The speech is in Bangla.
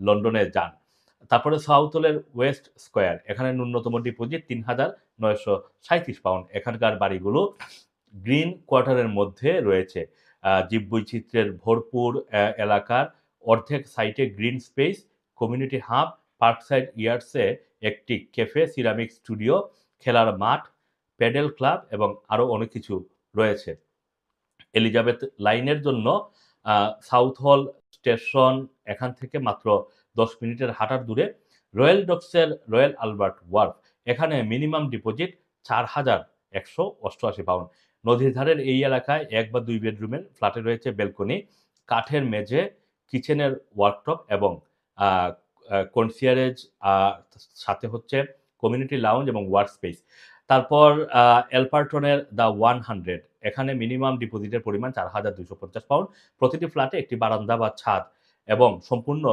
লন্ডনে যান। তারপরে সাউথ হলের ওয়েস্ট স্কয়ার, এখানে ন্যূনতম ডিপোজিট ৩,৯৩৭ পাউন্ড। এখানকার বাড়িগুলো গ্রিন কোয়ার্টারের মধ্যে রয়েছে। জীববৈচিত্র্যের ভরপুর এলাকার অর্ধেক সাইটে গ্রিন স্পেস, কমিউনিটি হাব, পার্কসাইড ইয়ার্ডসে একটি ক্যাফে, সিরামিক স্টুডিও, খেলার মাঠ, প্যাডেল ক্লাব এবং আরও অনেক কিছু রয়েছে। এলিজাবেথ লাইনের জন্য সাউথ হল স্টেশন এখান থেকে মাত্র 10 মিনিটের হাঁটার দূরে। রয়্যাল ডকসের রয়্যাল আলবার্ট ওয়ার্ফ, এখানে মিনিমাম ডিপোজিট 4,188 পাউন্ড। নদীর ধারের এই এলাকায় 1 বা 2 বেডরুমের ফ্ল্যাটে রয়েছে ব্যালকনি, কাঠের মেঝে, কিচেনের ওয়ার্কটপ এবং কনসিয়ারেজ, সাথে হচ্ছে কমিউনিটি লাউঞ্জ এবং ওয়ার্ক স্পেস। তারপর এলপার্টনের দ্য 100, এখানে মিনিমাম ডিপোজিটের পরিমাণ 4,250 পাউন্ড। প্রতিটি ফ্ল্যাটে একটি বারান্দা বা ছাদ এবং সম্পূর্ণ